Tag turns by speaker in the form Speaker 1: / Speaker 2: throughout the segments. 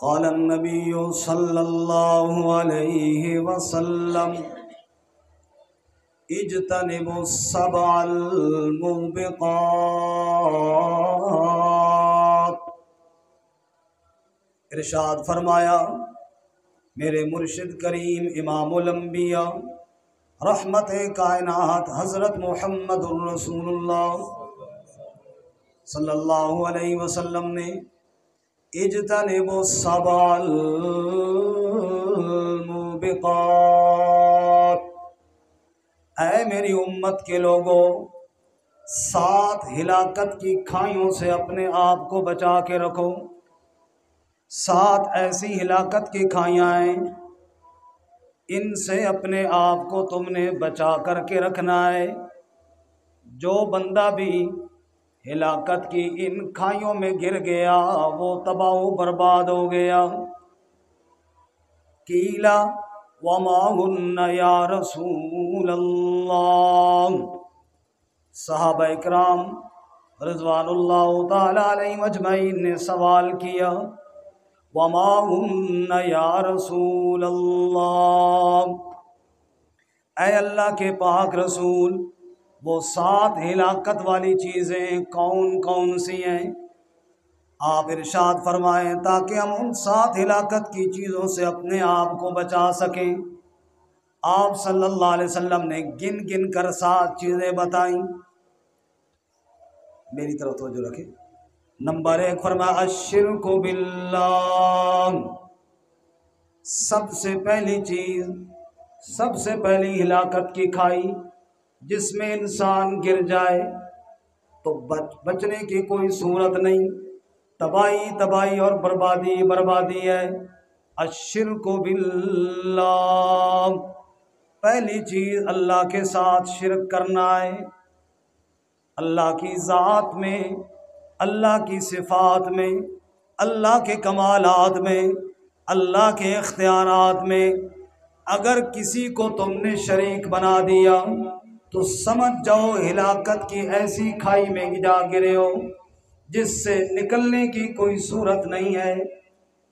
Speaker 1: قال النبي صلى الله عليه وسلم اجتنبوا السبع الموبقات۔ ارشاد فرمایا میرے مرشد کریم امام الانبیاء رحمت کائنات حضرت محمد الرسول اللہ صلی اللہ علیہ وسلم نے اجتنبوا السبع الموبقات، اے میری امت کے لوگوں، 7 ہلاکت کی کھائیوں سے اپنے آپ کو بچا کے رکھو۔ 7 ایسی ہلاکت کی کھائیاں ہیں، ان سے اپنے آپ کو تم نے بچا کر کے رکھنا ہے۔ جو بندہ بھی ہلاکت کی ان کھائیوں میں گر گیا وہ تباہ و برباد ہو گیا۔ قیلا وما ہن یا رسول اللہ، صحابہ اکرام رضوان اللہ تعالی علیہم اجمعین نے سوال کیا وما ہن یا رسول اللہ، اے اللہ کے پاک رسول، وہ 7 ہلاکت والی چیزیں کون کون سی ہیں؟ آپ ارشاد فرمائیں تاکہ ہم ان 7 ہلاکت کی چیزوں سے اپنے آپ کو بچا سکیں۔ آپ صلی اللہ علیہ وسلم نے گن گن کر 7 چیزیں بتائیں۔ میری طرف توجہ رکھیں۔ نمبر 1 فرمایا الشرک باللہ، سب سے پہلی چیز، سب سے پہلی ہلاکت کی کھائی جس میں انسان گر جائے تو بچنے کی کوئی صورت نہیں، تباہی تباہی اور بربادی بربادی ہے۔ الشرک باللہ، پہلی چیز اللہ کے ساتھ شرک کرنا ہے۔ اللہ کی ذات میں، اللہ کی صفات میں، اللہ کے کمالات میں، اللہ کے اختیارات میں اگر کسی کو تم نے شریک بنا دیا تو سمجھ جاؤ ہلاکت کی ایسی کھائی میں جا گرے ہو جس سے نکلنے کی کوئی صورت نہیں ہے،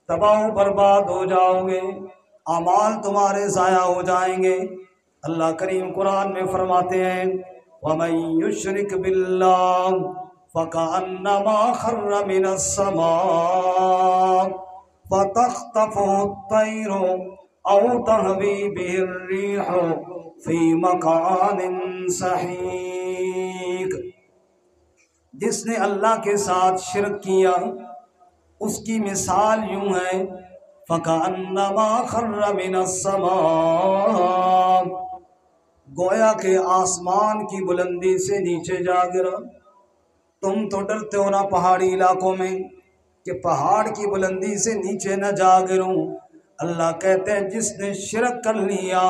Speaker 1: تباہ و برباد ہو جاؤ گے، اعمال تمہارے ضائع ہو جائیں گے۔ اللہ کریم قرآن میں فرماتے ہیں وَمَن يُشْرِكْ بِاللَّهِ فَكَأَنَّمَا خَرَّ مِنَ السَّمَاءِ فَتَخْطَفُهُ الطَّيْرُ أَوْ تَهْوِي بِهِ الرِّيحُ فِي مَكَانٍ سَحِيقٍ، جس نے اللہ کے ساتھ شرک کیا اس کی مثال یوں ہے فَكَأَنَّمَا خَرَّ مِنَ السَّمَاءِ، گویا کہ آسمان کی بلندی سے نیچے جا گرا۔ تم تو ڈرتے ہو نا پہاڑی علاقوں میں کہ پہاڑ کی بلندی سے نیچے نہ جا گروں، اللہ کہتے ہیں جس نے شرک کر لیا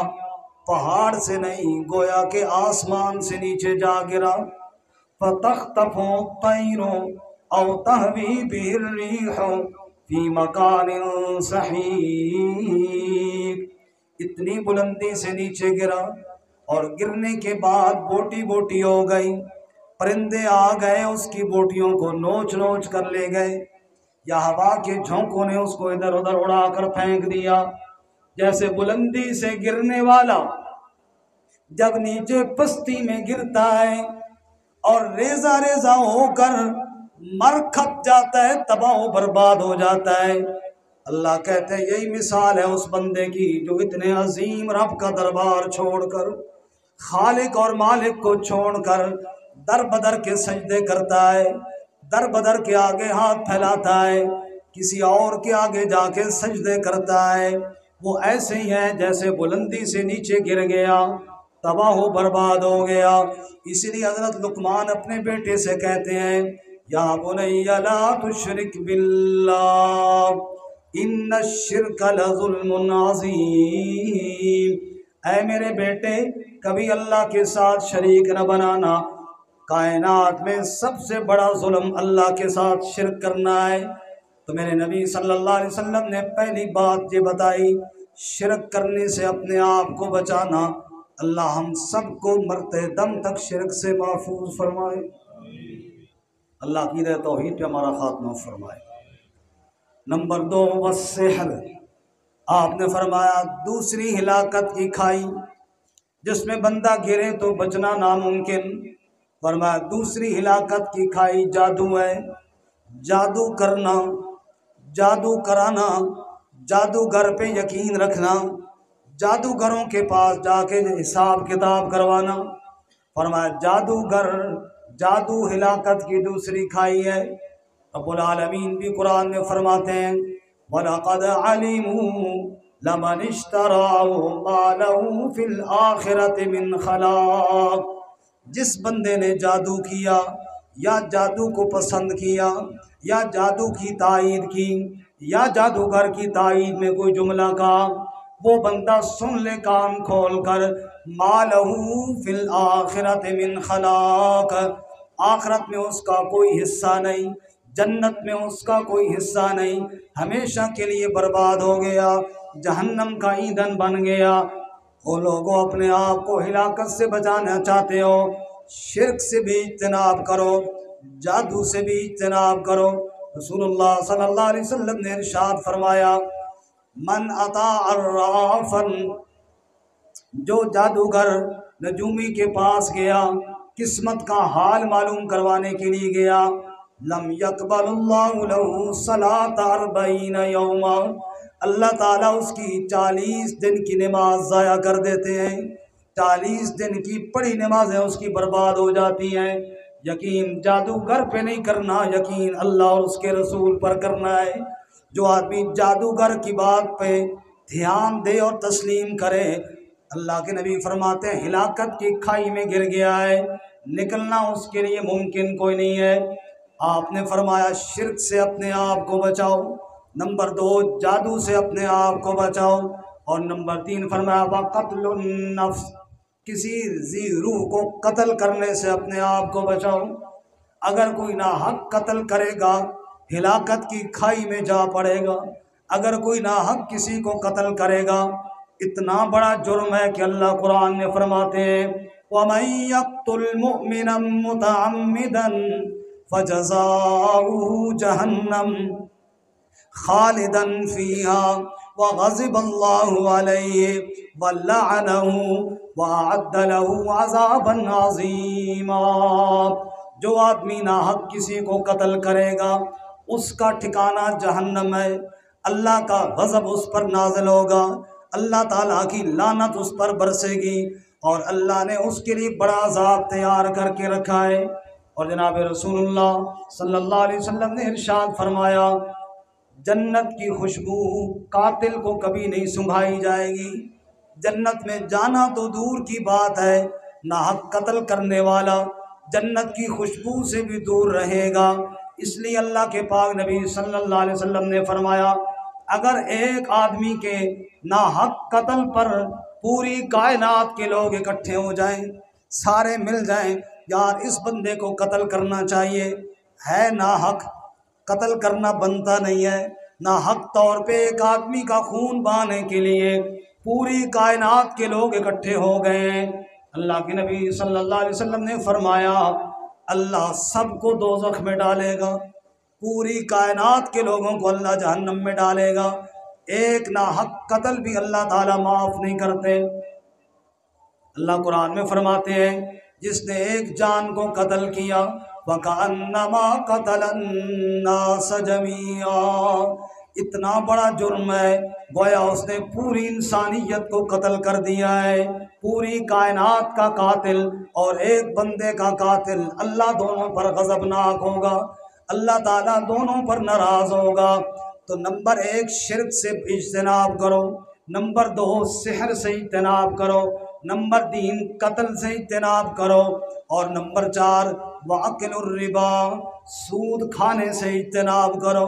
Speaker 1: پہاڑ سے نہیں گویا کہ آسمان سے نیچے جا گرا۔ فَتَخْطَفُهُ الطَّيْرُ أَوْ تَهْوِي بِهِ الرِّيحُ فِي مَكَانٍ سَحِيقٍ، اتنی بلندی سے نیچے گرا اور گرنے کے بعد بوٹی بوٹی ہو گئی، پرندے آ گئے اس کی بوٹیوں کو نوچ نوچ کر لے گئے، یا ہوا کے جھونکوں نے اس کو ادھر ادھر اڑا کر پھینک دیا۔ جیسے بلندی سے گرنے والا جب نیچے پستی میں گرتا ہے اور ریزہ ریزہ ہو کر مر کھپ جاتا ہے، تباہ و برباد ہو جاتا ہے، اللہ کہتے ہیں یہی مثال ہے اس بندے کی جو اتنے عظیم رب کا دربار چھوڑ کر، خالق اور مالک کو چھوڑ کر در بدر کے سجدے کرتا ہے، در بدر کے آگے ہاتھ پھیلاتا ہے، کسی اور کے آگے جا کے سجدے کرتا ہے، وہ ایسے ہی ہے جیسے بلندی سے نیچے گر گیا، تباہ و برباد ہو گیا۔ اسی لیے حضرت لقمان اپنے بیٹے سے کہتے ہیں یا بنی لا تشرک باللہ ان الشرک لظلم عظیم، اے میرے بیٹے کبھی اللہ کے ساتھ شریک نہ بنانا، کائنات میں سب سے بڑا ظلم اللہ کے ساتھ شرک کرنا ہے۔ تو میرے نبی صلی اللہ علیہ وسلم نے پہلی بات یہ بتائی شرک کرنے سے اپنے آپ کو بچانا۔ اللہ ہم سب کو مرتے دم تک شرک سے محفوظ فرمائے، اللہ عقیدہ توحید پہ ہمارا خاتمہ فرمائے۔ नंबर 2 वस्सिहर, आपने फरमाया दूसरी हिलाकत की खाई जिसमें बंदा गिरे तो बचना नामुमकिन। फरमाया दूसरी हिलाकत की खाई जादू है, जादू करना, जादू कराना, जादूगर पे यकीन रखना, जादूगरों के पास जाके हिसाब किताब करवाना। फरमाया जादूगर, जादू हिलाकत की दूसरी खाई है। रब्बुल आलमीन भी कुरान में फरमाते हैं वलक़द अलिमू लमन इश्तराहु मा लहू फिल आखिरति मिन खलाक। जिस बंदे ने जादू किया या जादू को पसंद किया या जादू की तायीद की या जादूगर की तायीद में कोई जुमला कहा, वो बंदा सुन ले कान खोल कर, मालहू फिल आखिरत मिन खलाक, आखिरत में उसका कोई हिस्सा नहीं, जन्नत में उसका कोई हिस्सा नहीं, हमेशा के लिए बर्बाद हो गया, जहन्नम का ईंधन बन गया। वो लोगों अपने आप को हिलाकत से बचाना चाहते हो, शिर्क से भी इज्तनाब करो, जादू से भी इज्तनाब करो। रसूलुल्लाह सल्लल्लाहु अलैहि वसल्लम ने इरशाद फरमाया मन अता अर्राफन, जो जादूगर नजूमी के पास गया, किस्मत का हाल मालूम करवाने के लिए गया, लम यक़बलुल्लाहु लहू सलात अर्बईन यौमा, अल्लाह ताला उसकी 40 दिन की नमाज ज़ाया कर देते हैं। 40 दिन की पढ़ी नमाजें उसकी बर्बाद हो जाती हैं। यकीन जादूगर पे नहीं करना, यकीन अल्लाह और उसके रसूल पर करना है। जो आदमी जादूगर की बात पे ध्यान दे और तस्लीम करे, अल्लाह के नबी फरमाते हैं हिलाकत की खाई में गिर गया है, निकलना उसके लिए मुमकिन कोई नहीं है। आपने फरमाया शिर्क से अपने आप को बचाओ, नंबर 2 जादू से अपने आप को बचाओ, और नंबर 3 फरमाया वक़त्लुन नफ्स, किसी जी रूह को कत्ल करने से अपने आप को बचाओ। अगर कोई नाहक कत्ल करेगा हिलाकत की खाई में जा पड़ेगा। अगर कोई नाहक किसी को कत्ल करेगा, इतना बड़ा जुर्म है कि अल्लाह कुरान में फरमाते हैं वमन यक़्तुल मुअमिनन मुतअम्मिदन फजज़ाउहु जहन्नम खालिदन फीहा वग़ज़िबल्लाहु अलैहि वलअनहु वअअद्द लहु अज़ाबन अज़ीमा। जो आदमी नाहक किसी को कत्ल करेगा उसका ठिकाना जहन्नम है, अल्लाह का गज़ब उस पर नाज़िल होगा, अल्लाह ताला की लानत उस पर बरसेगी और अल्लाह ने उसके लिए बड़ा अज़ाब तैयार करके रखा है। और जनाब रसूलुल्लाह सल्लल्लाहु अलैहि वसल्लम ने इरशाद फरमाया जन्नत की खुशबू कातिल को कभी नहीं सुंघाई जाएगी। जन्नत में जाना तो दूर की बात है, नाहक कत्ल करने वाला जन्नत की खुशबू से भी दूर रहेगा। इसलिए अल्लाह के पाक नबी सल्लल्लाहु अलैहि वसल्लम ने फरमाया अगर एक आदमी के नाहक कत्ल पर पूरी कायनात के लोग इकट्ठे हो जाएं, सारे मिल जाएं, यार इस बंदे को कत्ल करना चाहिए, है नाहक, कत्ल करना बनता नहीं है, नाहक तौर पे एक आदमी का खून बहाने के लिए पूरी कायनात के लोग इकट्ठे हो गए। अल्लाह के नबी सल्लल्लाहु अलैहि वसल्लम ने फरमाया अल्लाह सबको दोज़ख में डालेगा, पूरी कायनात के लोगों को अल्लाह जहन्नम में डालेगा, एक नाहक कत्ल भी अल्लाह ताला माफ़ नहीं करते। अल्लाह कुरान में फरमाते हैं जिसने एक जान को कत्ल किया वकअन्नमा क़तलन्नास जमीआ, इतना बड़ा जुर्म है गोया उसने पूरी इंसानियत को कत्ल कर दिया है। पूरी कायनात का कातिल और एक बंदे का कातिल, अल्लाह दोनों पर गज़बनाक होगा, अल्लाह ताला दोनों पर नाराज़ होगा। तो नंबर 1 शिर्क से इज्तनाब करो, नंबर 2 सिहर से इज्तनाब करो, नंबर 3 कत्ल से इज्तनाब करो, और नंबर 4 वाकिलुर रिबा, सूद खाने से इज्तनाब करो।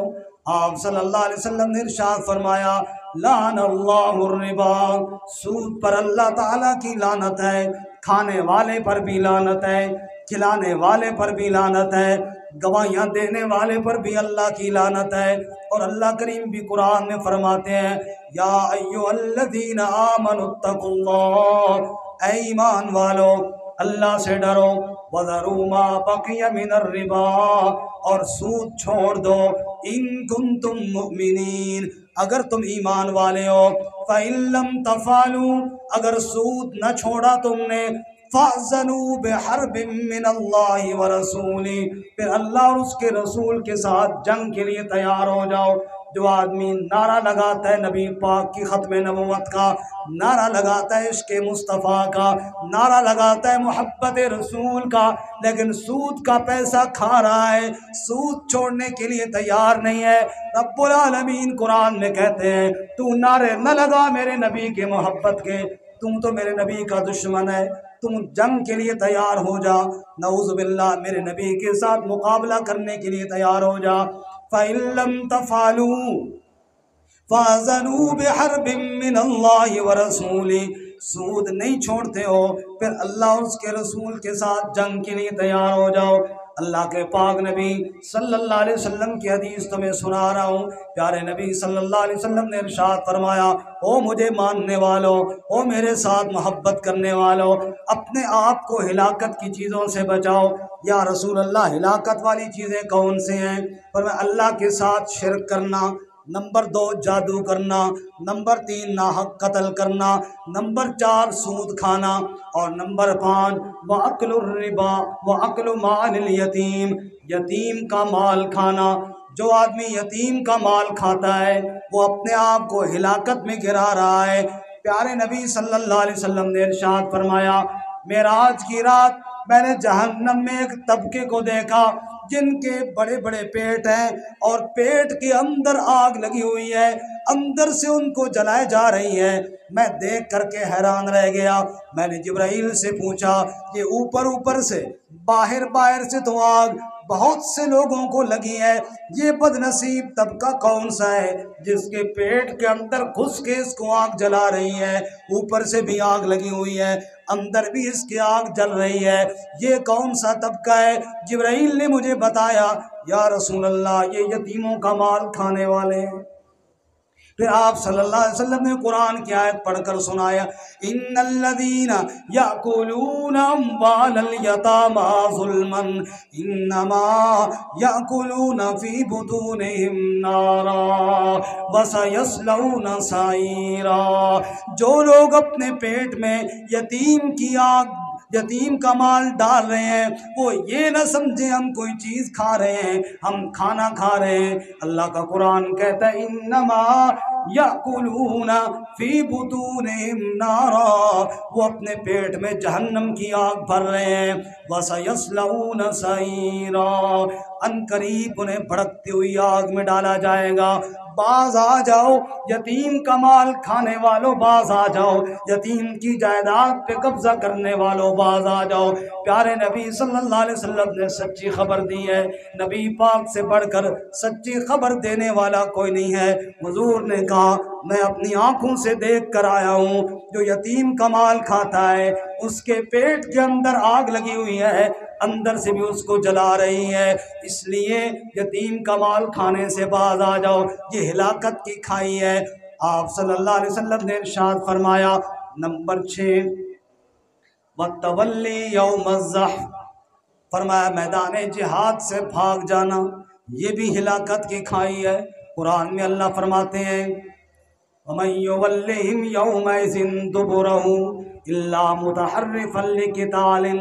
Speaker 1: आप सल्लल्लाहु अलैहि वसल्लम ने इरशाद फरमाया लानल्लाहुर रिबा, सूद पर अल्लाह ताला की लानत है, खाने वाले पर भी लानत है, खिलाने वाले पर भी लानत है, गवाहियाँ देने वाले पर भी अल्लाह की लानत है। और अल्लाह करीम भी कुरान में फरमाते हैं या अय्युहल्लज़ीना आमनुत्तकुल्लाह, ऐ ईमान वालो अल्लाह से डरो, वज़रू मा बक़िया मिनर रिबा, और सूद छोड़ दो, इन कुंतुम मुमिनीन, अगर तुम ईमान वाले हो। फ़इन लम तफ़ालू, अगर सूद न छोड़ा तुमने, फ़अज़नू बिहर्बिम मिनल्लाहि व रसूली, फिर अल्लाह और उसके रसूल के साथ जंग के लिए तैयार हो जाओ। जो आदमी नारा लगाता है नबी पाक की ख़त्म नबुव्वत का, नारा लगाता है इश्क़ मुस्तफ़ा का, नारा लगाता है मोहब्बत रसूल का, लेकिन सूद का पैसा खा रहा है, सूद छोड़ने के लिए तैयार नहीं है, रब्बुल आलमीन कुरान में कहते हैं तू नारे न लगा मेरे नबी के मोहब्बत के, तुम तो मेरे नबी का दुश्मन है, तुम जंग के लिए तैयार हो जा, नऊज़ु बिल्लाह, मेरे नबी के साथ मुकाबला करने के लिए तैयार हो जा। फ़इन लम तफ़अलू फ़अज़नू बिहर्बिम मिनल्लाहि व रसूली, सूद नहीं छोड़ते हो फिर अल्लाह और उसके रसूल के साथ जंग के लिए तैयार हो जाओ। अल्लाह के पाक नबी सल्लल्लाहु अलैहि वसल्लम की हदीस तुम्हें सुना रहा हूँ। प्यारे नबी सल्लल्लाहु अलैहि वसल्लम ने इरशाद फरमाया, ओ मुझे मानने वालों, ओ मेरे साथ मोहब्बत करने वालों, अपने आप को हिलाकत की चीज़ों से बचाओ। या रसूल अल्लाह, हिलाकत वाली चीज़ें कौन से हैं? पर अल्लाह के साथ शिरक करना, नंबर 2 जादू करना, नंबर 3 नाहक कत्ल करना, नंबर 4 सूद खाना, और नंबर 5 वअक्लुर रिबा वअक्लु मालिल यतीम, यतीम का माल खाना। जो आदमी यतीम का माल खाता है वो अपने आप को हिलाकत में गिरा रहा है। प्यारे नबी सल्लल्लाहु अलैहि वसल्लम ने इरशाद फरमाया, मेराज की रात मैंने जहन्नम में एक तबके को देखा जिनके बड़े बड़े पेट हैं और पेट के अंदर आग लगी हुई है, अंदर से उनको जलाए जा रही है। मैं देख करके हैरान रह गया। मैंने जिब्राइल से पूछा कि ऊपर ऊपर से, बाहर बाहर से तो आग बहुत से लोगों को लगी है, ये बदनसीब तबका कौन सा है जिसके पेट के अंदर घुस के इसको आग जला रही है, ऊपर से भी आग लगी हुई है, अंदर भी इसकी आग जल रही है, ये कौन सा तबका है? जिब्राइल ने मुझे बताया, या रसूल अल्लाह, ये यतीमों का माल खाने वाले हैं। फिर आप सल्लल्लाहु अलैहि वसल्लम ने कुरान की आयत पढ़कर सुनाया, इन्नल्लज़ीना याकुलूना अम्वालल यतामा ज़ुल्मन इन्नमा याकुलूना फ़ी बुतूनिहिम नारा वसयस्लौना साईरा। जो लोग अपने पेट में यतीम का माल डाल रहे हैं, वो ये न समझे हम कोई चीज़ खा रहे हैं, हम खाना खा रहे हैं। अल्लाह का कुरान कहता है, इन्नमा याकुलूना फी बुतूनिहिम नारा, वो अपने पेट में जहन्नम की आग भर रहे हैं। वसयस्लौना सईरा, अनकरीब उन्हें भड़कती हुई आग में डाला जाएगा। बाज आ जाओ यतीम का माल खाने वालों, बाज आ जाओ यतीम की जायदाद पे कब्जा करने वालों, बाज आ जाओ। प्यारे नबी सल्लल्लाहु अलैहि वसल्लम ने सच्ची खबर दी है। नबी पाक से बढ़कर सच्ची खबर देने वाला कोई नहीं है। हुजूर ने कहा, मैं अपनी आंखों से देख कर आया हूँ, जो यतीम का माल खाता है उसके पेट के अंदर आग लगी हुई है, अंदर से भी उसको जला रही है। इसलिए यतीम का माल खाने से बाज आ जाओ, ये हिलाकत की खाई है। आप सल्लल्लाहु अलैहि वसल्लम ने इरशाद फरमाया, नंबर 6 वतवल्ली यौमज़्ज़ह, फरमाया मैदान जिहाद से भाग जाना, ये भी हिलाकत की खाई है। कुरान में अल्लाह फरमाते हैं, वमन युवल्लिहिम यौमइज़िन दुबुरहु इल्ला मुतहर्रिफन लिक़ितालिन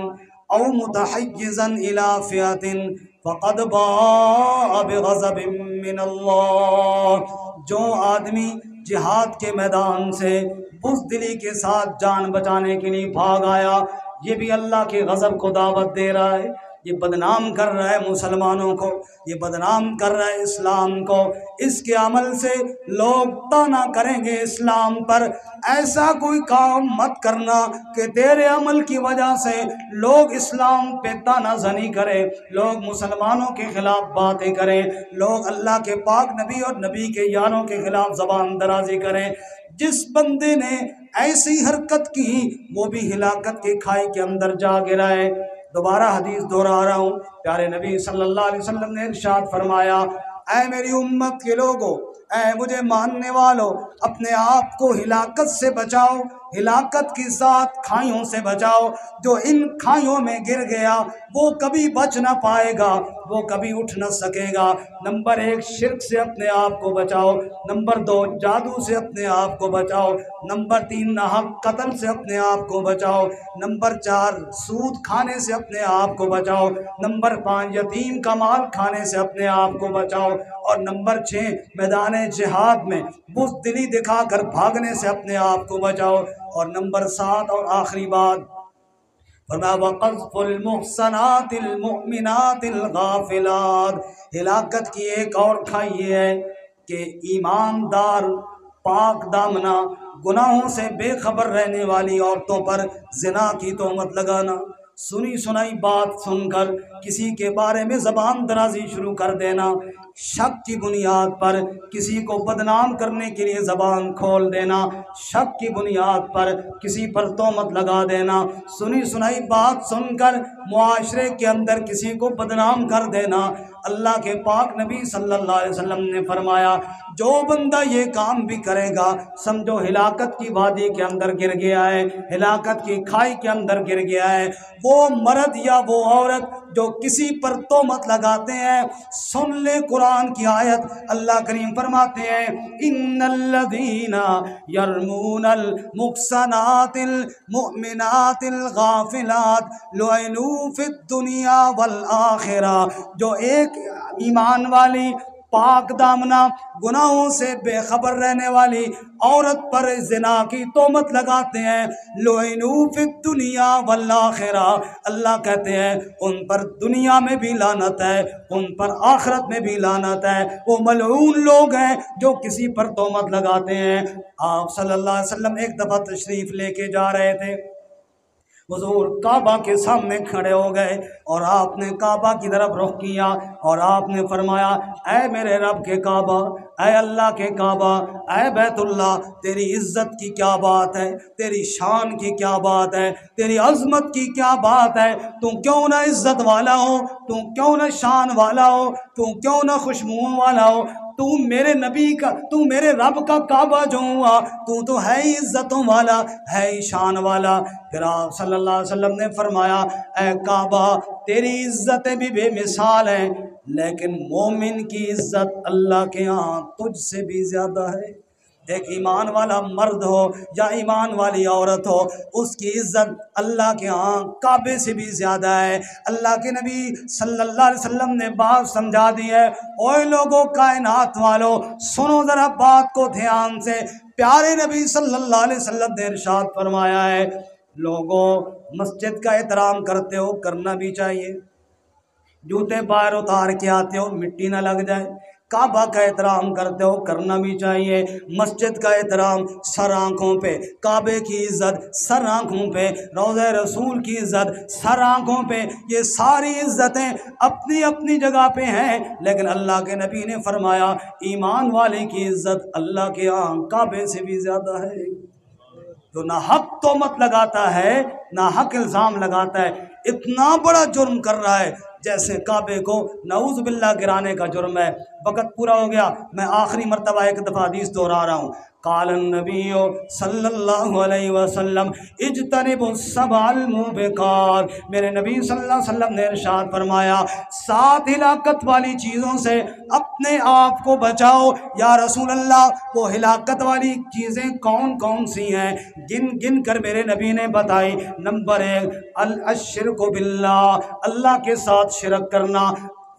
Speaker 1: औ मुतहय्यिज़न इला फ़ियतिन फ़क़द बाअ बिग़ज़बिन मिनल्लाह। जो आदमी जिहाद के मैदान से बुज़दिली के साथ जान बचाने के लिए भाग आया, ये भी अल्लाह के गज़ब को दावत दे रहा है। ये बदनाम कर रहा है मुसलमानों को, ये बदनाम कर रहा है इस्लाम को। इसके अमल से लोग ताना करेंगे इस्लाम पर। ऐसा कोई काम मत करना कि तेरे अमल की वजह से लोग इस्लाम पे ताना ज़नी करें, लोग मुसलमानों के ख़िलाफ़ बातें करें, लोग अल्लाह के पाक नबी और नबी के यारों के ख़िलाफ़ ज़बान दराज़ी करें। जिस बंदे ने ऐसी हरकत की वो भी हिलाकत की खाई के अंदर जा गिरा है। दोबारा हदीस दोहरा रहा हूँ, प्यारे नबी सल्लल्लाहु अलैहि वसल्लम ने इरशाद फरमाया, ऐ मेरी उम्मत के लोगों, ऐ मुझे मानने वालों, अपने आप को हिलाकत से बचाओ। ہلاکت کی 7 کھائیوں سے بچاؤ، جو ان کھائیوں میں گر گیا وہ کبھی بچ نہ پائے گا، وہ کبھی اٹھ نہ سکے گا۔ نمبر 1 شرک سے اپنے آپ کو بچاؤ، نمبر 2 جادو سے اپنے آپ کو بچاؤ، نمبر 3 ناحق قتل سے اپنے آپ کو بچاؤ، نمبر 4 سود کھانے سے اپنے آپ کو بچاؤ، نمبر 5 یتیم کا مال کھانے سے اپنے آپ کو بچاؤ، اور نمبر 6 میدان جہاد میں بزدلی دکھا کر بھاگنے سے اپنے آپ کو بچاؤ، اور نمبر 7 اور آخری بات فرمایا وَقَذْفُ الْمُحْصَنَاتِ الْمُؤْمِنَاتِ الْغَافِلَاتِ۔ ہلاکت کی ایک اور کھائی ہے کہ ایماندار پاک دامنہ گناہوں سے بے خبر رہنے والی عورتوں پر زنا کی تہمت لگانا، سنی سنائی بات سن کر کسی کے بارے میں زبان درازی شروع کر دینا، شک کی بنیاد پر کسی کو بدنام کرنے کے لیے زبان کھول دینا، شک کی بنیاد پر کسی پر تہمت لگا دینا، سنی سنائی بات سن کر معاشرے کے اندر کسی کو بدنام کر دینا۔ اللہ کے پاک نبی صلی اللہ علیہ وسلم نے فرمایا جو بندہ یہ کام بھی کرے گا سمجھو ہلاکت کی وادی کے اندر گر گیا ہے، ہلاکت کی کھائی کے اندر گر گیا ہے۔ وہ مرد یا وہ عورت جو کسی پر تہمت لگاتے ہیں، سن لے قرآن کی آیت، اللہ کریم فرماتے ہیں ان الذین یرمون المحصنات المؤمنات الغافلات لعنوا فی الدنیا والآخرہ، جو ایک ایمان والی پاک دامنہ گناہوں سے بے خبر رہنے والی عورت پر زنا کی تہمت لگاتے ہیں، لعنوا فی الدنیا والآخرہ، اللہ کہتے ہیں ان پر دنیا میں بھی لعنت ہے، ان پر آخرت میں بھی لعنت ہے، وہ ملعون لوگ ہیں جو کسی پر تہمت لگاتے ہیں۔ آپ صلی اللہ علیہ وسلم ایک دفعہ تشریف لے کے جا رہے تھے، حضور کعبہ کے سامنے کھڑے ہو گئے اور آپ نے کعبہ کی طرف رخ کیا اور آپ نے فرمایا اے میرے رب کے کعبہ، اے اللہ کے کعبہ، اے بیت اللہ، تیری عزت کی کیا بات ہے، تیری شان کی کیا بات ہے، تیری عظمت کی کیا بات ہے، تو کیوں نہ عزت والا ہو، تو کیوں نہ شان والا ہو، تو کیوں نہ خوشبو والا ہو، تو میرے نبی کا، تو میرے رب کا کعبہ جو ہوا تو ہے ہی عزتوں والا، ہے ہی شان والا۔ پھر آپ صلی اللہ علیہ وسلم نے فرمایا اے کعبہ تیری عزتیں بھی بے مثال ہیں، لیکن مومن کی عزت اللہ کے ہاں تجھ سے بھی زیادہ ہے۔ ایک ایمان والا مرد ہو یا ایمان والی عورت ہو، اس کی عزت اللہ کے ہاں کعبے سے بھی زیادہ ہے۔ اللہ کے نبی صلی اللہ علیہ وسلم نے بات سمجھا دی ہے۔ اوے لوگوں، کائنات والو، سنو ذرا بات کو دھیان سے۔ پیارے نبی صلی اللہ علیہ وسلم نے ارشاد فرمایا ہے لوگوں مسجد کا احترام کرتے ہو، کرنا بھی چاہیے، جوتے باہر اتار کے آتے ہو مٹی نہ لگ جائے، کعبہ کا احترام کرتے ہو، کرنا بھی چاہیے، مسجد کا احترام سر آنکھوں پہ، کعبے کی عزت سر آنکھوں پہ، روضہ رسول کی عزت سر آنکھوں پہ، یہ ساری عزتیں اپنی اپنی جگہ پہ ہیں، لیکن اللہ کے نبی نے فرمایا ایمان والے کی عزت اللہ کے ہاں کعبے سے بھی زیادہ ہے۔ جو نہ حق تہمت لگاتا ہے، نہ حق الزام لگاتا ہے، اتنا بڑا جرم کر رہا ہے جیسے کعبے کو نعوذ باللہ گرانے کا جرم ہے۔ وقت پورا ہو گیا، میں آخری مرتبہ ایک دفعہ حدیث دہرا رہا ہوں۔ قال النبی صلی اللہ علیہ وسلم اجتنبوا السبع الموبقات، میرے نبی صلی اللہ علیہ وسلم نے ارشاد فرمایا 7 ہلاکت والی چیزوں سے اپنے آپ کو بچاؤ۔ یا رسول اللہ وہ ہلاکت والی چیزیں کون کون سی ہیں؟ گن گن کر میرے نبی نے بتائی۔ نمبر 1 الشرک باللہ، اللہ کے ساتھ شرک کرنا،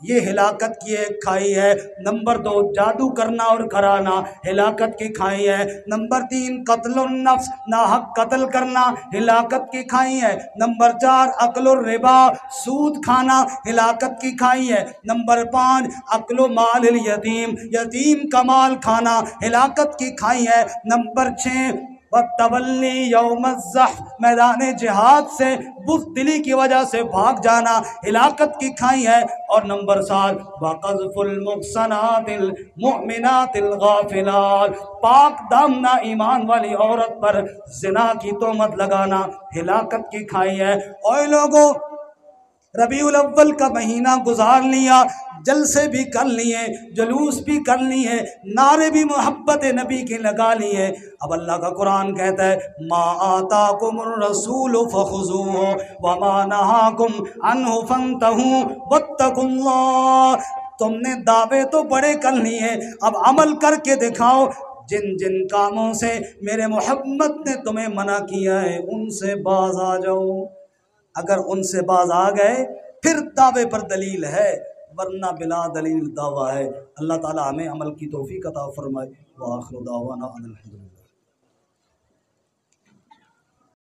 Speaker 1: یہ ہلاکت کی ایک کھائی ہے۔ نمبر 2 جادو کرنا اور کرانا، ہلاکت کی کھائی ہے۔ نمبر 3 قتل النفس، ناحق قتل کرنا، ہلاکت کی کھائی ہے۔ نمبر 4 اکل الربا، سود کھانا، ہلاکت کی کھائی ہے۔ نمبر 5 اکل مال الیتیم، یتیم کا مال کھانا، ہلاکت کی کھائی ہے۔ نمبر 6 وَالتَّوَلِّي يَوْمَ الزَّحْفِ، میدان جہاد سے بزدلی کی وجہ سے بھاگ جانا، ہلاکت کی کھائی ہے۔ اور نمبر 7 وَقَذْفُ الْمُحْصَنَاتِ الْمُؤْمِنَاتِ الْغَافِلَاتِ، پاک دامنہ ایمان والی عورت پر زنا کی تہمت لگانا، ہلاکت کی کھائی ہے۔ اوے لوگوں، रबीउल अव्वल का महीना गुजार लिया, जलसे भी कर लिए, जुलूस भी कर लिए, नारे भी मोहब्बत नबी के लगा लिए। अब अल्लाह का कुरान कहता है मा आताकुमुर रसूल फखुज़ूहु व मा नहाकुम अन्हु फंतहू वत्तकुल्लाह। तुमने दावे तो बड़े कर लिए, अब अमल करके दिखाओ। जिन जिन कामों से मेरे मोहम्मद ने तुम्हें मना किया है उनसे बाज आ जाओ। अगर उनसे बाज आ गए फिर दावे पर दलील है, वरना बिला दलील दावा है। अल्लाह ताला हमें अमल की तौफीक अता फरमाए। व आखिर दावाना अनिल हम्दुलिल्लाह।